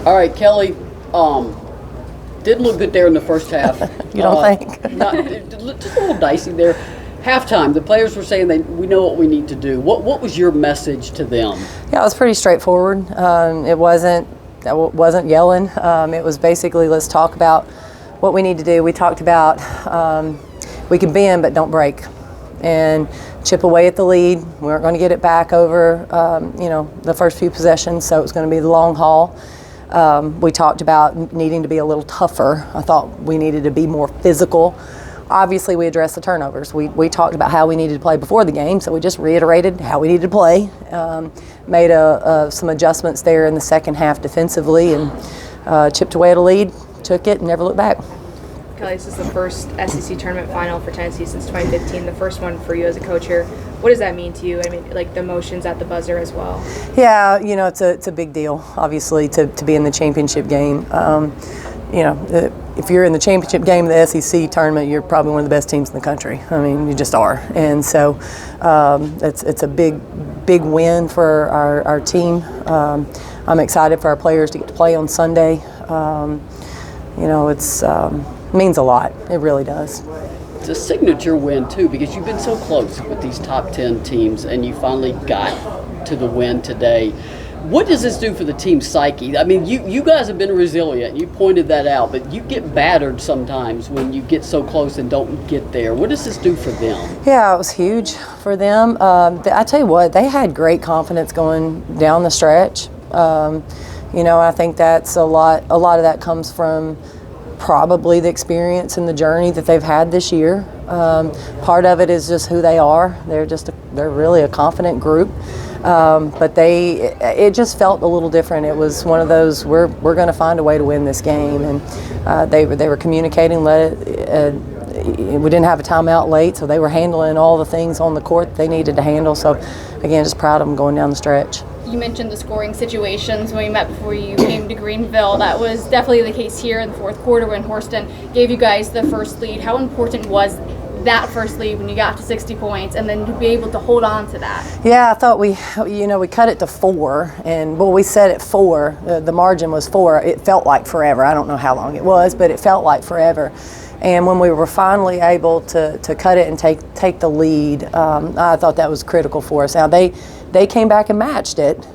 All right, Kellie, didn't look good there in the first half. You don't think? Just a little dicey there. Halftime, the players were saying we know what we need to do. What was your message to them? Yeah, it was pretty straightforward. It wasn't yelling. It was basically, let's talk about what we need to do. We talked about we can bend but don't break, and chip away at the lead. We weren't going to get it back over the first few possessions, so it was going to be the long haul. We talked about needing to be a little tougher. I thought we needed to be more physical. Obviously, we addressed the turnovers. We talked about how we needed to play before the game, so we just reiterated how we needed to play. Made some adjustments there in the second half defensively, and chipped away at a lead, took it, and never looked back. Kellie, this is the first SEC tournament final for Tennessee since 2015, the first one for you as a coach here. What does that mean to you? I mean, like the emotions at the buzzer as well. Yeah, it's a big deal, obviously, to be in the championship game. If you're in the championship game of the SEC tournament, you're probably one of the best teams in the country. I mean, you just are. And so it's a big win for our team. I'm excited for our players to get to play on Sunday. It means a lot. It really does. It's a signature win, too, because you've been so close with these top 10 teams, and you finally got to the win today. What does this do for the team's psyche? I mean, you guys have been resilient. You pointed that out, but you get battered sometimes when you get so close and don't get there. What does this do for them? Yeah, it was huge for them. I tell you what, they had great confidence going down the stretch. I think that's a lot of that comes from probably the experience and the journey that they've had this year. Part of it is just who they are. They're really a confident group. But it just felt a little different. It was one of those, we're going to find a way to win this game, and they were communicating. We didn't have a timeout late, so they were handling all the things on the court they needed to handle. So again, just proud of them going down the stretch. You mentioned the scoring situations when we met before you came to Greenville. That was definitely the case here in the fourth quarter when Horston gave you guys the first lead. How important was that first lead when you got to 60 points, and then to be able to hold on to that? Yeah, I thought we cut it to 4, and we said at 4, the margin was 4. It felt like forever. I don't know how long it was, but it felt like forever. And when we were finally able to cut it and take the lead, I thought that was critical for us. Now they came back and matched it,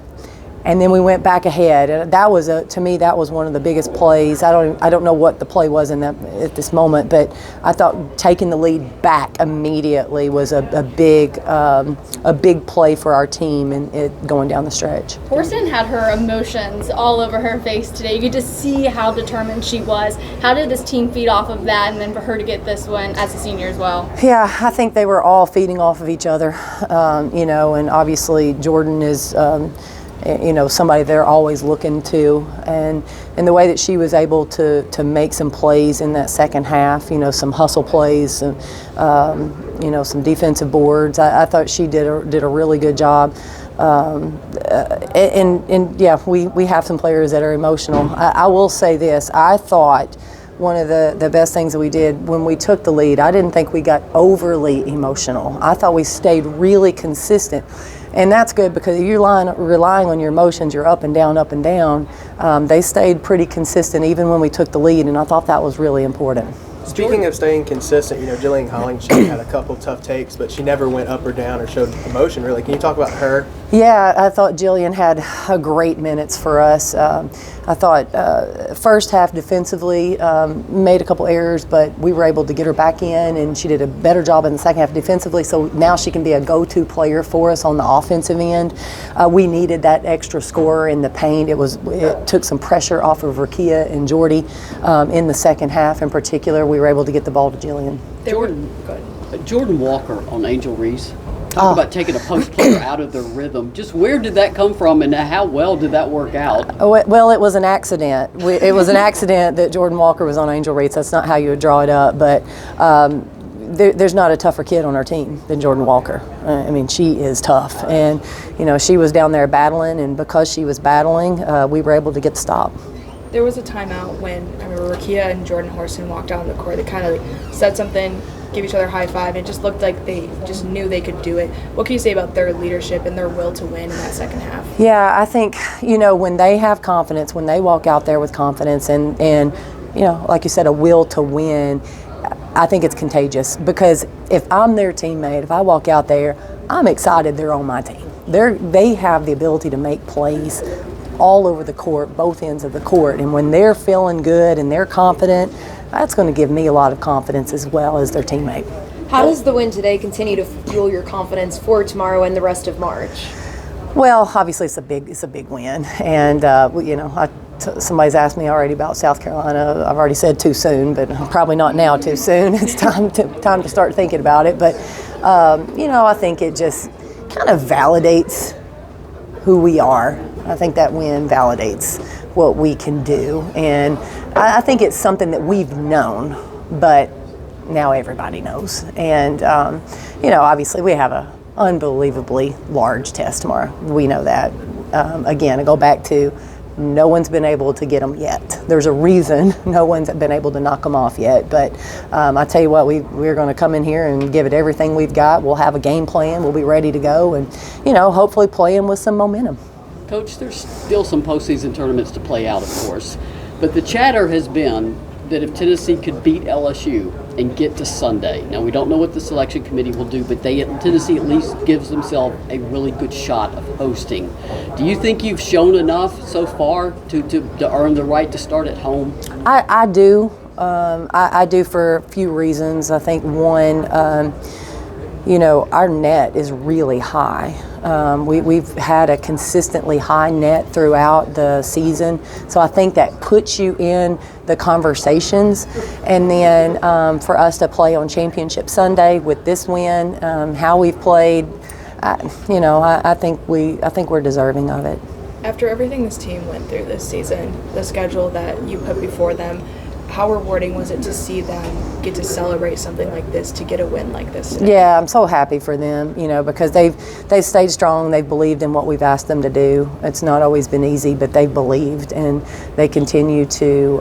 and then we went back ahead. And that was to me that was one of the biggest plays. I don't know what the play was at this moment, but I thought taking the lead back immediately was a big play for our team and it going down the stretch. Horston had her emotions all over her face today. You could just see how determined she was. How did this team feed off of that, and then for her to get this win as a senior as well? Yeah, I think they were all feeding off of each other, and obviously Jordan is somebody they're always looking to, and the way that she was able to make some plays in that second half, some hustle plays, and some defensive boards. I thought she did a really good job. We have some players that are emotional. I will say this: I thought one of the best things that we did when we took the lead, I didn't think we got overly emotional. I thought we stayed really consistent. And that's good because if you're relying on your emotions, you're up and down, up and down. They stayed pretty consistent even when we took the lead, and I thought that was really important. Speaking of staying consistent, Jillian Holling, she had a couple tough takes, but she never went up or down or showed emotion, really. Can you talk about her? Yeah, I thought Jillian had a great minutes for us. I thought first half defensively made a couple errors, but we were able to get her back in, and she did a better job in the second half defensively, so now she can be a go-to player for us on the offensive end. We needed that extra scorer in the paint. It took some pressure off of Rakia and Jordy in the second half in particular. We were able to get the ball to Jillian. Jordan Walker on Angel Reese. Talk about taking a post player out of their rhythm. Just where did that come from, and how well did that work out? Well, it was an accident. It was an accident that Jordan Walker was on Angel Reese. That's not how you would draw it up, but there's not a tougher kid on our team than Jordan Walker. I mean, she is tough, and she was down there battling, and because she was battling, we were able to get the stop. There was a timeout when I remember Rakia and Jordan Horston walked out on the court. They kind of like said something, gave each other a high five, and it just looked like they just knew they could do it. What can you say about their leadership and their will to win in that second half? Yeah, I think, when they have confidence, when they walk out there with confidence and like you said, a will to win, I think it's contagious, because if I'm their teammate, if I walk out there, I'm excited they're on my team. They have the ability to make plays all over the court, both ends of the court, and when they're feeling good and they're confident, that's going to give me a lot of confidence as well as their teammate. How does the win today continue to fuel your confidence for tomorrow and the rest of March? Well, obviously it's a big win, and somebody's asked me already about South Carolina. I've already said too soon, but probably not now too soon. It's time to start thinking about it. But I think it just kind of validates who we are. I think that win validates what we can do, and I think it's something that we've known, but now everybody knows. And obviously we have a unbelievably large test tomorrow. We know that. Again, I go back to no one's been able to get them yet. There's a reason no one's been able to knock them off yet. But I tell you what, we're going to come in here and give it everything we've got. We'll have a game plan. We'll be ready to go, and hopefully playing with some momentum. Coach, there's still some postseason tournaments to play out, of course, but the chatter has been that if Tennessee could beat LSU and get to Sunday, now we don't know what the selection committee will do, but Tennessee at least gives themselves a really good shot of hosting. Do you think you've shown enough so far to earn the right to start at home? I do. I do for a few reasons. I think one, our net is really high. We've had a consistently high net throughout the season, so I think that puts you in the conversations. And then for us to play on Championship Sunday with this win, how we've played, I think we're deserving of it. After everything this team went through this season, the schedule that you put before them, how rewarding was it to see them get to celebrate something like this, to get a win like this today? Yeah, I'm so happy for them, because they've stayed strong. They've believed in what we've asked them to do. It's not always been easy, but they've believed, and they continue to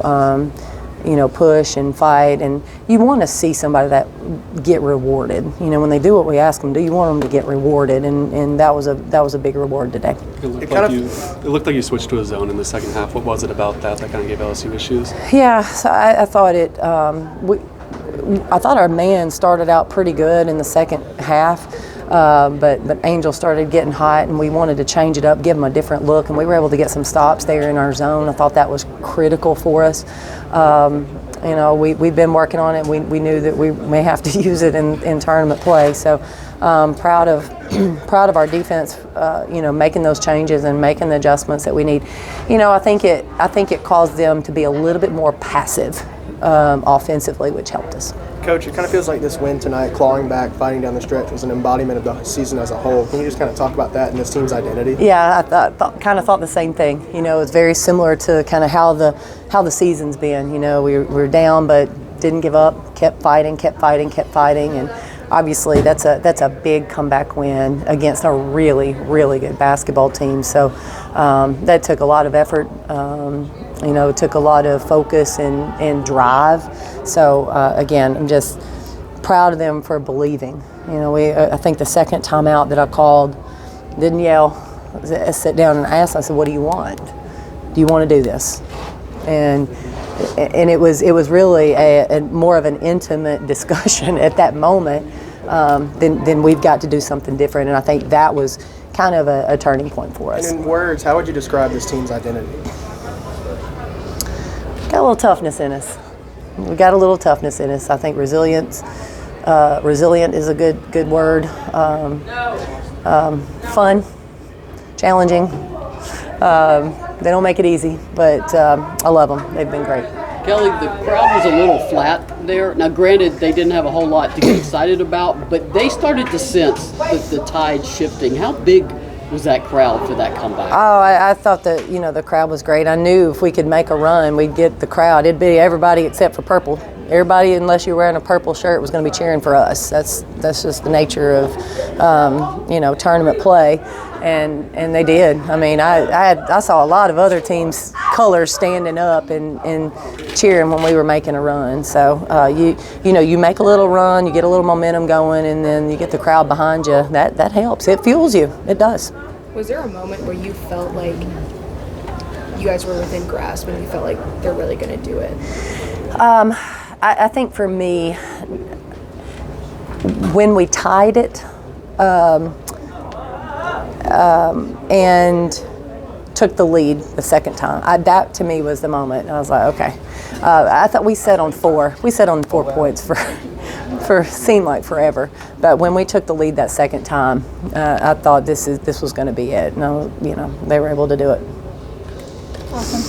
push and fight. And you want to see somebody that get rewarded. When they do what we ask them to do, you want them to get rewarded, and that was a big reward today. It looked like you switched to a zone in the second half. What was it about that kind of gave LSU issues? Yeah, so I thought I thought our man started out pretty good in the second half, but Angel started getting hot, and we wanted to change it up, give them a different look, and we were able to get some stops there in our zone. I thought that was critical for us. We've been working on it. We knew that we may have to use it in tournament play. So proud of our defense, making those changes and making the adjustments that we need. I think it caused them to be a little bit more passive offensively, which helped us. Coach, it kind of feels like this win tonight, clawing back, fighting down the stretch, was an embodiment of the season as a whole. Can you just kind of talk about that and this team's identity? Yeah, I thought the same thing. It's very similar to kind of how the season's been. We were down, but didn't give up, kept fighting, and obviously that's a big comeback win against a really, really good basketball team. So that took a lot of effort. It took a lot of focus and drive. So again, I'm just proud of them for believing. I think the second time out that I called, didn't yell, I sat down and asked. I said, "What do you want? Do you want to do this?" And it was really a more of an intimate discussion at that moment. Then we've got to do something different, and I think that was kind of a turning point for us. And in words, how would you describe this team's identity? Got a little toughness in us. We got a little toughness in us. I think resilient is a good word. Fun, challenging. They don't make it easy, but I love them. They've been great. Kellie, the crowd was a little flat there. Now, granted, they didn't have a whole lot to get excited about, but they started to sense the tide shifting. How big was that crowd for that comeback? Oh, I thought that the crowd was great. I knew if we could make a run, we'd get the crowd. It'd be everybody except for purple. Everybody, unless you're wearing a purple shirt, was going to be cheering for us. That's just the nature of tournament play. and they did. I mean, I saw a lot of other teams' colors standing up and cheering when we were making a run. So you make a little run, you get a little momentum going, and then you get the crowd behind you. That helps. It fuels you. It does. Was there a moment where you felt like you guys were within grasp and you felt like they're really going to do it? I think for me, when we tied it and took the lead the second time, that to me was the moment. I was like, okay. I thought we set on 4. We set on 4 points for seemed like forever. But when we took the lead that second time, I thought this was going to be it. No, they were able to do it. Awesome.